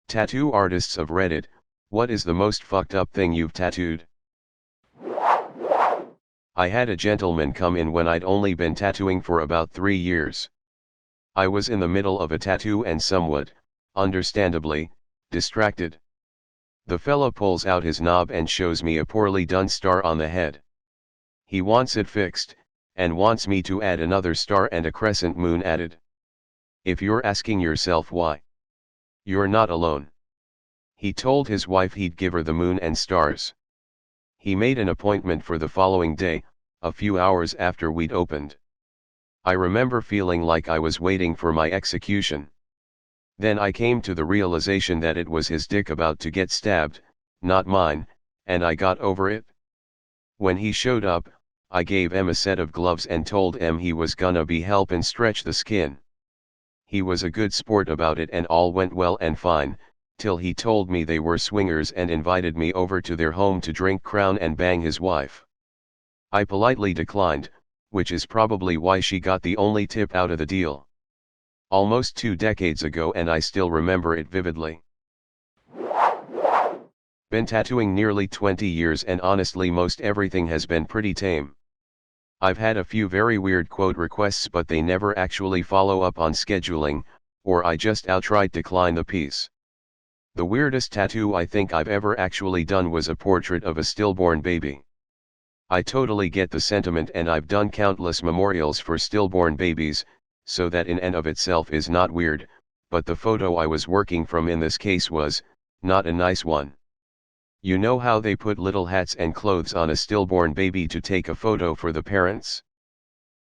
Tattoo artists of Reddit, what is the most fucked up thing you've tattooed? I had a gentleman come in when I'd only been tattooing for about 3 years. I was in the middle of a tattoo and somewhat, understandably, distracted. The fella pulls out his knob and shows me a poorly done star on the head. He wants it fixed, and wants me to add another star and a crescent moon added. If you're asking yourself why, you're not alone. He told his wife he'd give her the moon and stars. He made an appointment for the following day, a few hours after we'd opened. I remember feeling like I was waiting for my execution. Then I came to the realization that it was his dick about to get stabbed, not mine, and I got over it. When he showed up, I gave him a set of gloves and told him he was gonna be helping stretch the skin. He was a good sport about it and all went well and fine, till he told me they were swingers and invited me over to their home to drink Crown and bang his wife. I politely declined, which is probably why she got the only tip out of the deal. Almost 2 decades ago and I still remember it vividly. Been tattooing nearly 20 years and honestly most everything has been pretty tame. I've had a few very weird quote requests but they never actually follow up on scheduling, or I just outright decline the piece. The weirdest tattoo I think I've ever actually done was a portrait of a stillborn baby. I totally get the sentiment and I've done countless memorials for stillborn babies, so that in and of itself is not weird, but the photo I was working from in this case was, not a nice one. You know how they put little hats and clothes on a stillborn baby to take a photo for the parents?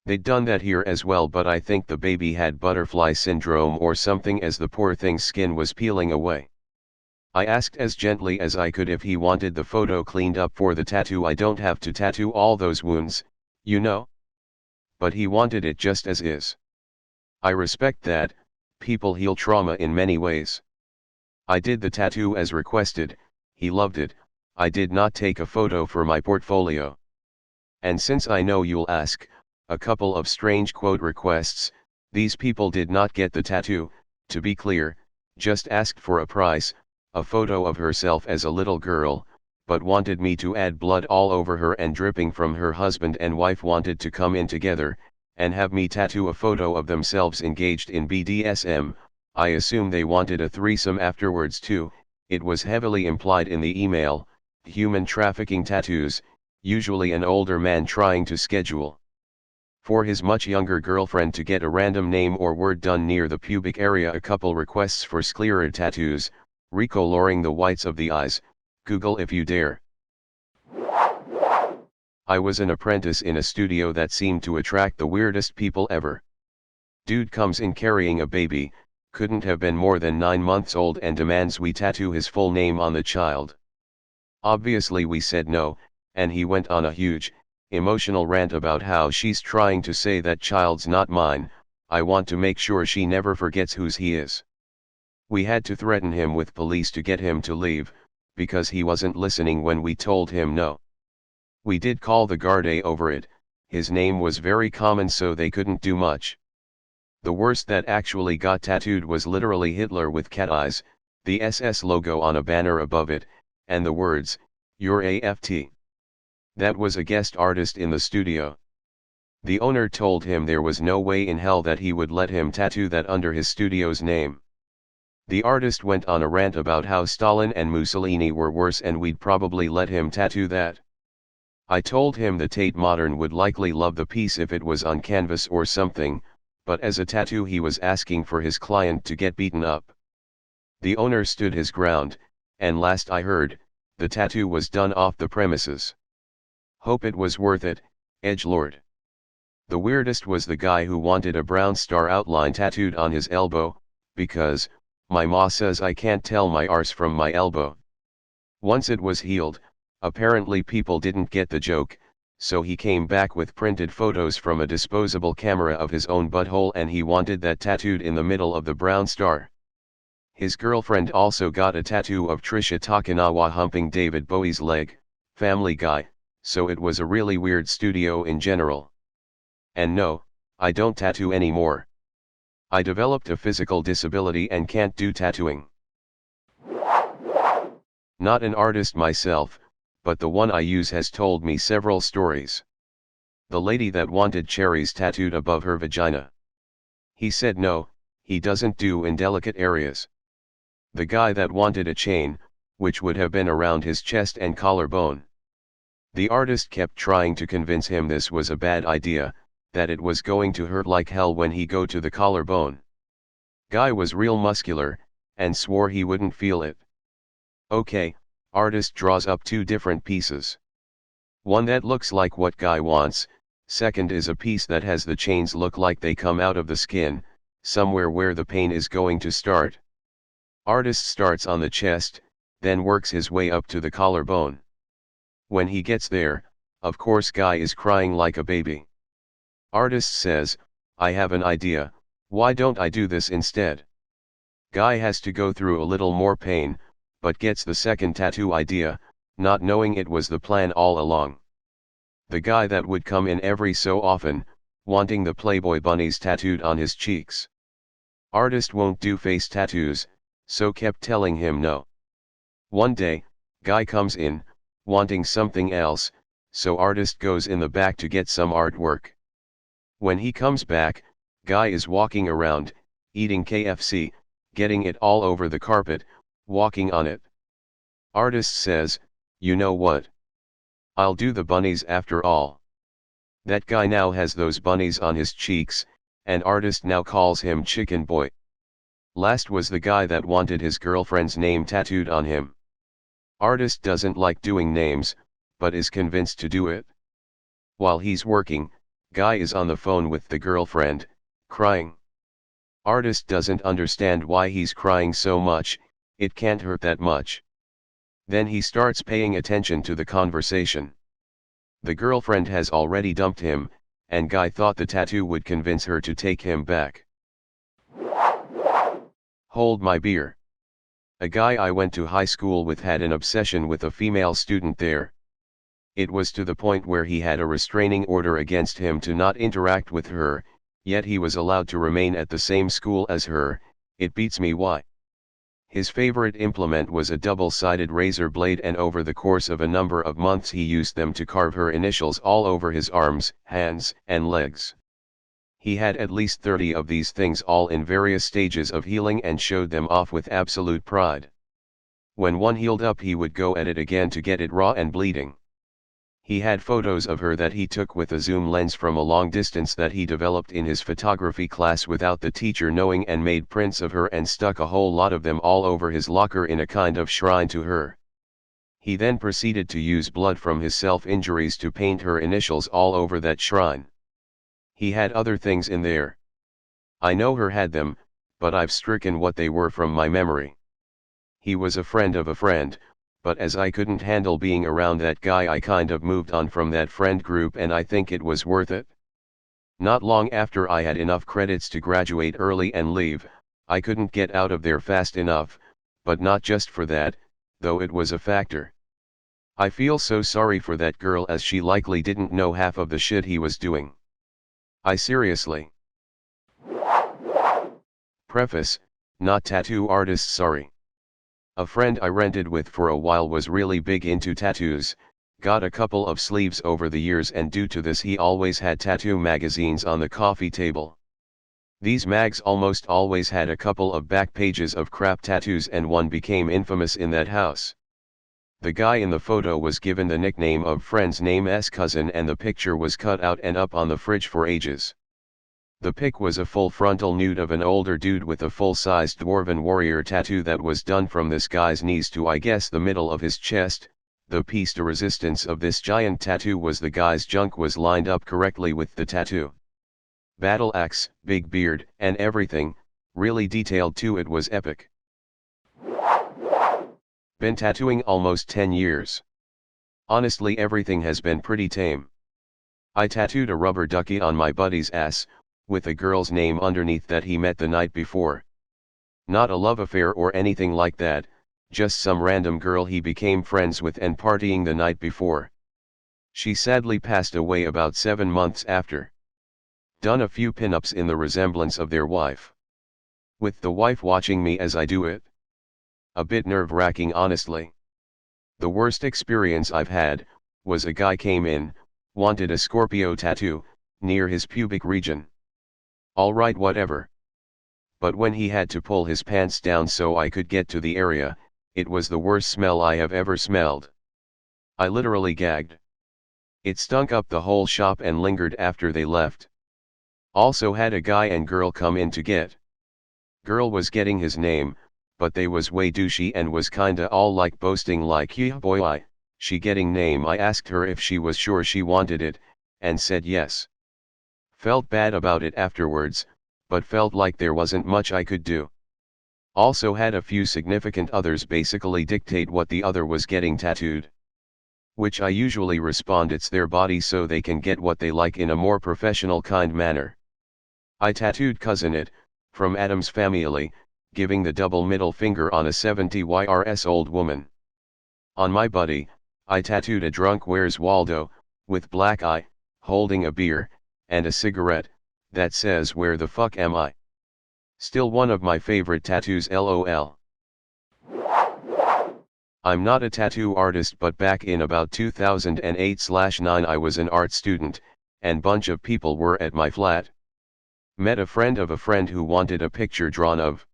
They'd done that here as well but I think the baby had butterfly syndrome or something as the poor thing's skin was peeling away. I asked as gently as I could if he wanted the photo cleaned up for the tattoo. I don't have to tattoo all those wounds, you know? But he wanted it just as is. I respect that, people heal trauma in many ways. I did the tattoo as requested, he loved it, I did not take a photo for my portfolio. And since I know you'll ask, a couple of strange quote requests, these people did not get the tattoo, to be clear, just asked for a price, a photo of herself as a little girl, but wanted me to add blood all over her and dripping from her husband and wife wanted to come in together, and have me tattoo a photo of themselves engaged in BDSM, I assume they wanted a threesome afterwards too. It was heavily implied in the email, human trafficking tattoos, usually an older man trying to schedule for his much younger girlfriend to get a random name or word done near the pubic area. A couple requests for scleral tattoos, recoloring the whites of the eyes, Google if you dare. I was an apprentice in a studio that seemed to attract the weirdest people ever. Dude comes in carrying a baby, couldn't have been more than 9 months old and demands we tattoo his full name on the child. Obviously we said no, and he went on a huge, emotional rant about how she's trying to say that child's not mine, I want to make sure she never forgets whose he is. We had to threaten him with police to get him to leave, because he wasn't listening when we told him no. We did call the guard over it, his name was very common so they couldn't do much. The worst that actually got tattooed was literally Hitler with cat eyes, the SS logo on a banner above it, and the words, "You're AFT." That was a guest artist in the studio. The owner told him there was no way in hell that he would let him tattoo that under his studio's name. The artist went on a rant about how Stalin and Mussolini were worse and we'd probably let him tattoo that. I told him the Tate Modern would likely love the piece if it was on canvas or something, but as a tattoo he was asking for his client to get beaten up. The owner stood his ground, and last I heard, the tattoo was done off the premises. Hope it was worth it, edgelord. The weirdest was the guy who wanted a brown star outline tattooed on his elbow, because, my ma says I can't tell my arse from my elbow. Once it was healed, apparently people didn't get the joke, so he came back with printed photos from a disposable camera of his own butthole and he wanted that tattooed in the middle of the brown star. His girlfriend also got a tattoo of Trisha Takanawa humping David Bowie's leg, Family Guy, so it was a really weird studio in general. And no, I don't tattoo anymore. I developed a physical disability and can't do tattooing. Not an artist myself, but the one I use has told me several stories. The lady that wanted cherries tattooed above her vagina. He said no, he doesn't do in delicate areas. The guy that wanted a chain, which would have been around his chest and collarbone. The artist kept trying to convince him this was a bad idea, that it was going to hurt like hell when he go to the collarbone. Guy was real muscular, and swore he wouldn't feel it. Okay, artist draws up two different pieces. One that looks like what guy wants, second is a piece that has the chains look like they come out of the skin, somewhere where the pain is going to start. Artist starts on the chest, then works his way up to the collarbone. When he gets there, of course guy is crying like a baby. Artist says, I have an idea, why don't I do this instead? Guy has to go through a little more pain, but gets the second tattoo idea, not knowing it was the plan all along. The guy that would come in every so often, wanting the Playboy bunnies tattooed on his cheeks. Artist won't do face tattoos, so kept telling him no. One day, guy comes in, wanting something else, so artist goes in the back to get some artwork. When he comes back, guy is walking around, eating KFC, getting it all over the carpet, walking on it. Artist says, you know what? I'll do the bunnies after all. That guy now has those bunnies on his cheeks, and artist now calls him Chicken Boy. Last was the guy that wanted his girlfriend's name tattooed on him. Artist doesn't like doing names, but is convinced to do it. While he's working, guy is on the phone with the girlfriend, crying. Artist doesn't understand why he's crying so much, it can't hurt that much. Then he starts paying attention to the conversation. The girlfriend has already dumped him, and guy thought the tattoo would convince her to take him back. Hold my beer. A guy I went to high school with had an obsession with a female student there. It was to the point where he had a restraining order against him to not interact with her, yet he was allowed to remain at the same school as her. It beats me why. His favorite implement was a double-sided razor blade, and over the course of a number of months he used them to carve her initials all over his arms, hands, and legs. He had at least 30 of these things, all in various stages of healing, and showed them off with absolute pride. When one healed up, he would go at it again to get it raw and bleeding. He had photos of her that he took with a zoom lens from a long distance that he developed in his photography class without the teacher knowing, and made prints of her and stuck a whole lot of them all over his locker in a kind of shrine to her. He then proceeded to use blood from his self-injuries to paint her initials all over that shrine. He had other things in there. I know her had them, but I've stricken what they were from my memory. He was a friend of a friend, but as I couldn't handle being around that guy, I kind of moved on from that friend group, and I think it was worth it. Not long after I had enough credits to graduate early and leave, I couldn't get out of there fast enough, but not just for that, though it was a factor. I feel so sorry for that girl, as she likely didn't know half of the shit he was doing. I seriously. Preface, not tattoo artist sorry. A friend I rented with for a while was really big into tattoos, got a couple of sleeves over the years, and due to this he always had tattoo magazines on the coffee table. These mags almost always had a couple of back pages of crap tattoos, and one became infamous in that house. The guy in the photo was given the nickname of friend's name's cousin, and the picture was cut out and up on the fridge for ages. The pic was a full frontal nude of an older dude with a full-sized dwarven warrior tattoo that was done from this guy's knees to, I guess, the middle of his chest. The piece de resistance of this giant tattoo was the guy's junk was lined up correctly with the tattoo. Battle axe, big beard, and everything, really detailed too. It was epic. Been tattooing almost 10 years. Honestly, everything has been pretty tame. I tattooed a rubber ducky on my buddy's ass, with a girl's name underneath that he met the night before. Not a love affair or anything like that, just some random girl he became friends with and partying the night before. She sadly passed away about 7 months after. Done a few pin-ups in the resemblance of their wife. With the wife watching me as I do it. A bit nerve-wracking, honestly. The worst experience I've had, was a guy came in, wanted a Scorpio tattoo, near his pubic region. Alright, whatever. But when he had to pull his pants down so I could get to the area, it was the worst smell I have ever smelled. I literally gagged. It stunk up the whole shop and lingered after they left. Also had a guy and girl come in to get. Girl was getting his name, but they was way douchey and was kinda all like boasting like, yeah boy, she getting name. I asked her if she was sure she wanted it, and said yes. Felt bad about it afterwards, but felt like there wasn't much I could do. Also had a few significant others basically dictate what the other was getting tattooed. Which I usually respond it's their body so they can get what they like in a more professional kind manner. I tattooed cousin it, from Adam's family, giving the double middle finger on a 70 years old woman. On my buddy, I tattooed a drunk Where's Waldo, with black eye, holding a beer, and a cigarette, that says where the fuck am I? Still one of my favorite tattoos lol. I'm not a tattoo artist, but back in about 2008/9 I was an art student, and bunch of people were at my flat. Met a friend of a friend who wanted a picture drawn of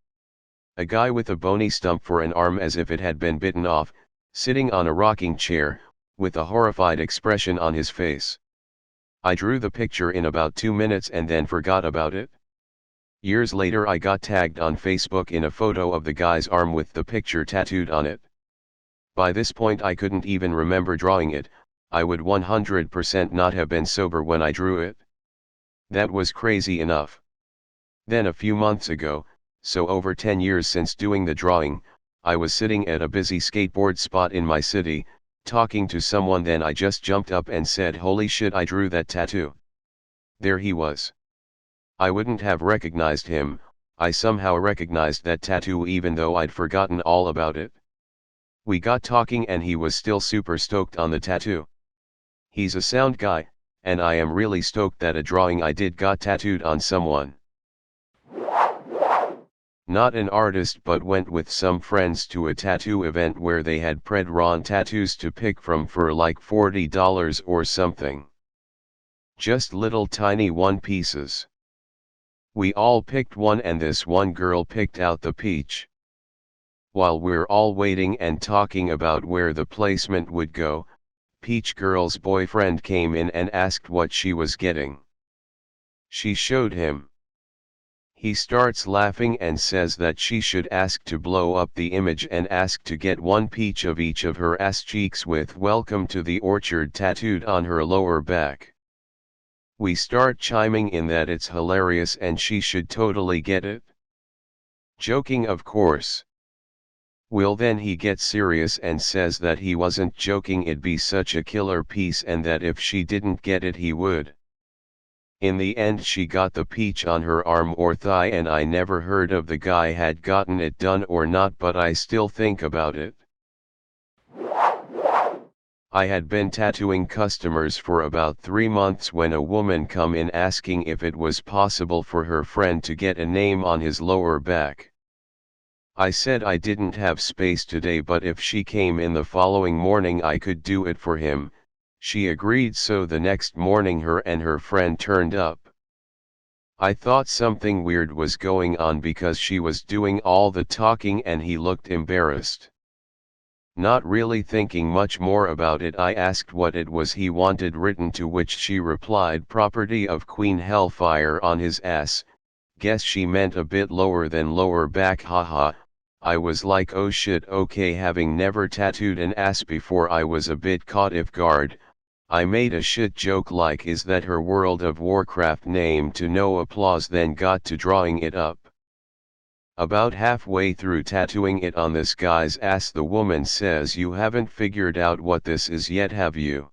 a guy with a bony stump for an arm as if it had been bitten off, sitting on a rocking chair, with a horrified expression on his face. I drew the picture in about 2 minutes and then forgot about it. Years later I got tagged on Facebook in a photo of the guy's arm with the picture tattooed on it. By this point I couldn't even remember drawing it. I would 100% not have been sober when I drew it. That was crazy enough. Then a few months ago, so over 10 years since doing the drawing, I was sitting at a busy skateboard spot in my city, talking to someone, then I just jumped up and said, holy shit, I drew that tattoo. There he was. I wouldn't have recognized him. I somehow recognized that tattoo even though I'd forgotten all about it. We got talking and he was still super stoked on the tattoo. He's a sound guy, and I am really stoked that a drawing I did got tattooed on someone. Not an artist, but went with some friends to a tattoo event where they had pred-ron tattoos to pick from for like $40 or something. Just little tiny one pieces. We all picked one and this one girl picked out the peach. While we're all waiting and talking about where the placement would go, Peach Girl's boyfriend came in and asked what she was getting. She showed him. He starts laughing and says that she should ask to blow up the image and ask to get one peach of each of her ass cheeks with "Welcome to the Orchard" tattooed on her lower back. We start chiming in that it's hilarious and she should totally get it. Joking, of course. Well, then he gets serious and says that he wasn't joking, it'd be such a killer piece and that if she didn't get it he would. In the end she got the peach on her arm or thigh, and I never heard of the guy had gotten it done or not, but I still think about it. I had been tattooing customers for about 3 months when a woman come in asking if it was possible for her friend to get a name on his lower back. I said I didn't have space today, but if she came in the following morning I could do it for him. She agreed, so the next morning her and her friend turned up. I thought something weird was going on because she was doing all the talking and he looked embarrassed. Not really thinking much more about it, I asked what it was he wanted written, to which she replied, "Property of Queen Hellfire on his ass." Guess she meant a bit lower than lower back, haha. I was like, oh shit, okay. Having never tattooed an ass before, I was a bit caught off guard. I made a shit joke like, is that her World of Warcraft name? To no applause, then got to drawing it up. About halfway through tattooing it on this guy's ass, the woman says, "You haven't figured out what this is yet, have you?"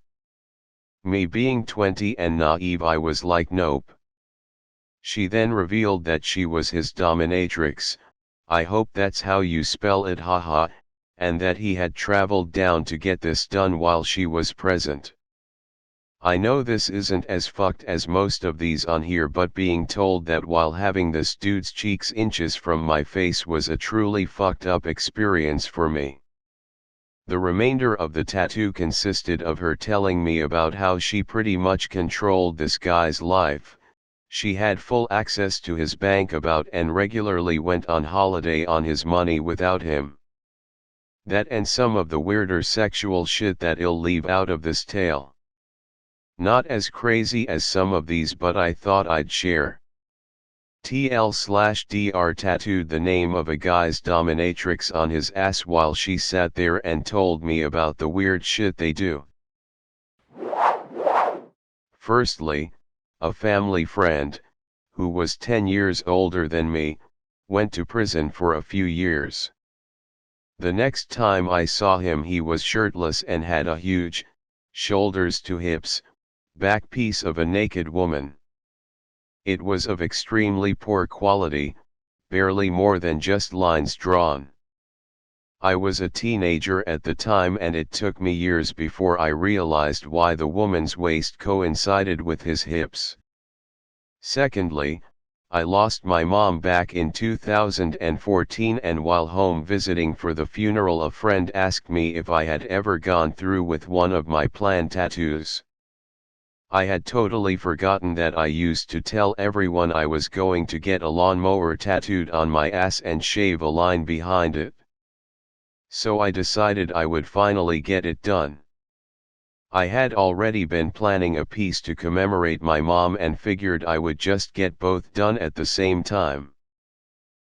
Me being 20 and naive, I was like, nope. She then revealed that she was his dominatrix. I hope that's how you spell it, haha, and that he had traveled down to get this done while she was present. I know this isn't as fucked as most of these on here, but being told that while having this dude's cheeks inches from my face was a truly fucked up experience for me. The remainder of the tattoo consisted of her telling me about how she pretty much controlled this guy's life. She had full access to his bank account and regularly went on holiday on his money without him. That and some of the weirder sexual shit that I'll leave out of this tale. Not as crazy as some of these, but I thought I'd share. TL/DR tattooed the name of a guy's dominatrix on his ass while she sat there and told me about the weird shit they do. Firstly, a family friend, who was 10 years older than me, went to prison for a few years. The next time I saw him he was shirtless and had a huge, shoulders to hips, back piece of a naked woman. It was of extremely poor quality, barely more than just lines drawn. I was a teenager at the time and it took me years before I realized why the woman's waist coincided with his hips. Secondly, I lost my mom back in 2014 and while home visiting for the funeral a friend asked me if I had ever gone through with one of my planned tattoos. I had totally forgotten that I used to tell everyone I was going to get a lawnmower tattooed on my ass and shave a line behind it. So I decided I would finally get it done. I had already been planning a piece to commemorate my mom and figured I would just get both done at the same time.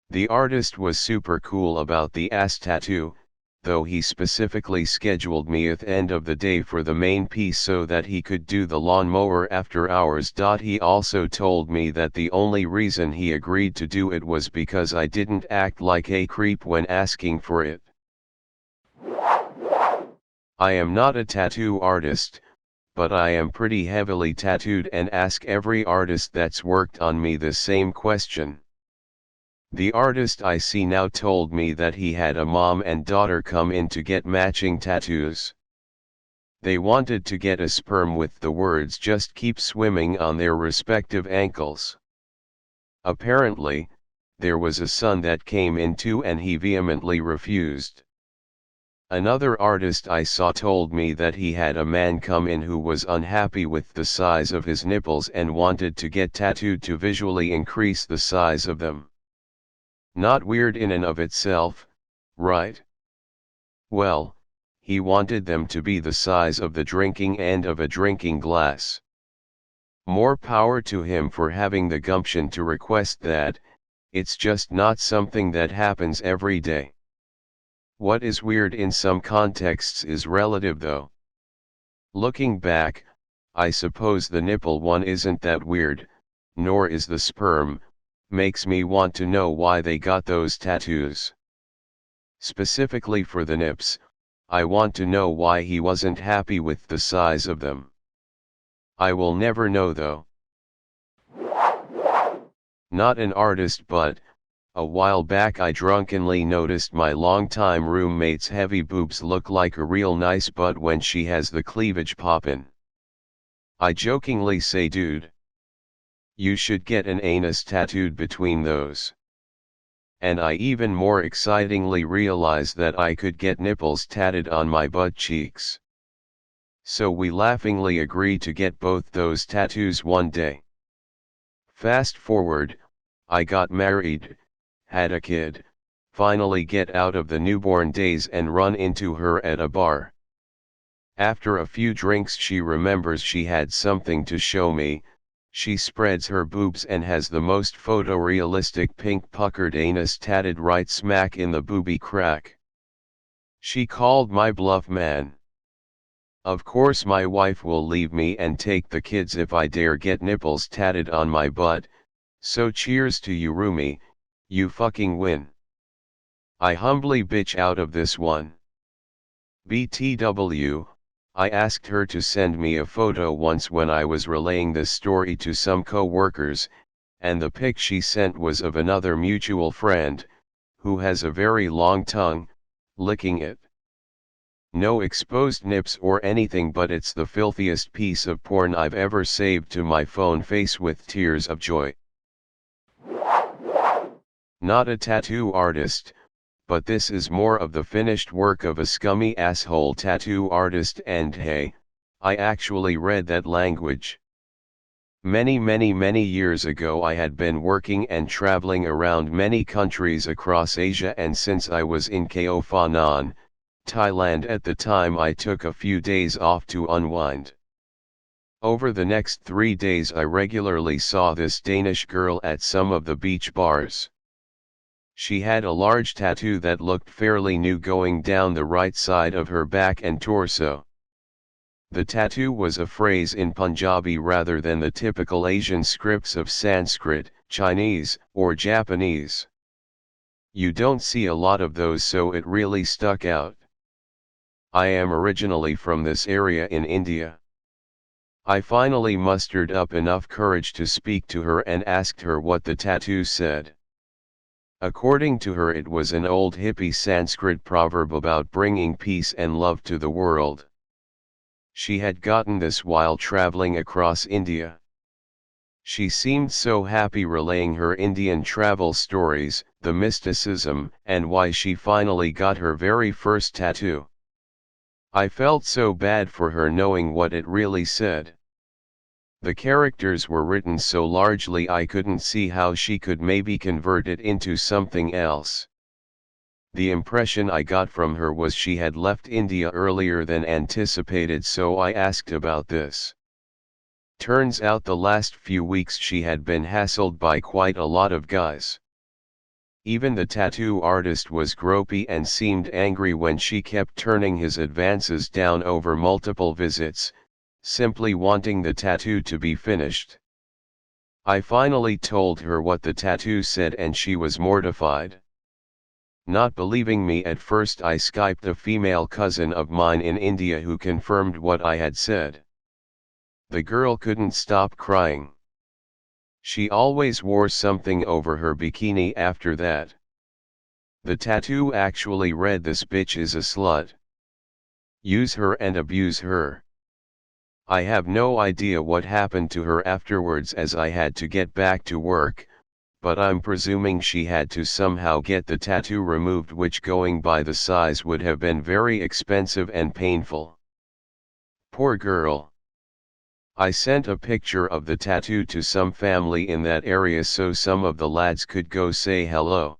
The artist was super cool about the ass tattoo, though he specifically scheduled me at the end of the day for the main piece so that he could do the lawnmower after hours. He also told me that the only reason he agreed to do it was because I didn't act like a creep when asking for it. I am not a tattoo artist, but I am pretty heavily tattooed and ask every artist that's worked on me the same question. The artist I see now told me that he had a mom and daughter come in to get matching tattoos. They wanted to get a sperm with the words "just keep swimming" on their respective ankles. Apparently, there was a son that came in too and he vehemently refused. Another artist I saw told me that he had a man come in who was unhappy with the size of his nipples and wanted to get tattooed to visually increase the size of them. Not weird in and of itself, right? Well, he wanted them to be the size of the drinking end of a drinking glass. More power to him for having the gumption to request that. It's just not something that happens every day. What is weird in some contexts is relative though. Looking back, I suppose the nipple one isn't that weird, nor is the sperm. Makes me want to know why they got those tattoos. Specifically for the nips, I want to know why he wasn't happy with the size of them. I will never know though. Not an artist, but a while back I drunkenly noticed my longtime roommate's heavy boobs look like a real nice butt when she has the cleavage poppin'. I jokingly say, dude, you should get an anus tattooed between those. And I even more excitingly realized that I could get nipples tatted on my butt cheeks. So we laughingly agreed to get both those tattoos one day. Fast forward, I got married, had a kid, finally get out of the newborn days and run into her at a bar. After a few drinks she remembers she had something to show me. She spreads her boobs and has the most photorealistic pink puckered anus tatted right smack in the booby crack. She called my bluff, man. Of course my wife will leave me and take the kids if I dare get nipples tatted on my butt, so cheers to you, roomie, you fucking win. I humbly bitch out of this one. BTW, I asked her to send me a photo once when I was relaying this story to some co-workers, and the pic she sent was of another mutual friend, who has a very long tongue, licking it. No exposed nips or anything, but it's the filthiest piece of porn I've ever saved to my phone, face with tears of joy. Not a tattoo artist, but this is more of the finished work of a scummy asshole tattoo artist, and hey, I actually read that language. Many years ago I had been working and traveling around many countries across Asia, and since I was in Koh Phangan, Thailand at the time, I took a few days off to unwind. Over the next 3 days I regularly saw this Danish girl at some of the beach bars. She had a large tattoo that looked fairly new going down the right side of her back and torso. The tattoo was a phrase in Punjabi rather than the typical Asian scripts of Sanskrit, Chinese, or Japanese. You don't see a lot of those, so it really stuck out. I am originally from this area in India. I finally mustered up enough courage to speak to her and asked her what the tattoo said. According to her, it was an old hippie Sanskrit proverb about bringing peace and love to the world. She had gotten this while traveling across India. She seemed so happy relaying her Indian travel stories, the mysticism, and why she finally got her very first tattoo. I felt so bad for her knowing what it really said. The characters were written so largely I couldn't see how she could maybe convert it into something else. The impression I got from her was she had left India earlier than anticipated, so I asked about this. Turns out the last few weeks she had been hassled by quite a lot of guys. Even the tattoo artist was gropey and seemed angry when she kept turning his advances down over multiple visits, simply wanting the tattoo to be finished. I finally told her what the tattoo said and she was mortified. Not believing me at first, I Skyped a female cousin of mine in India who confirmed what I had said. The girl couldn't stop crying. She always wore something over her bikini after that. The tattoo actually read, "This bitch is a slut. Use her and abuse her." I have no idea what happened to her afterwards, as I had to get back to work, but I'm presuming she had to somehow get the tattoo removed, which, going by the size, would have been very expensive and painful. Poor girl. I sent a picture of the tattoo to some family in that area so some of the lads could go say hello.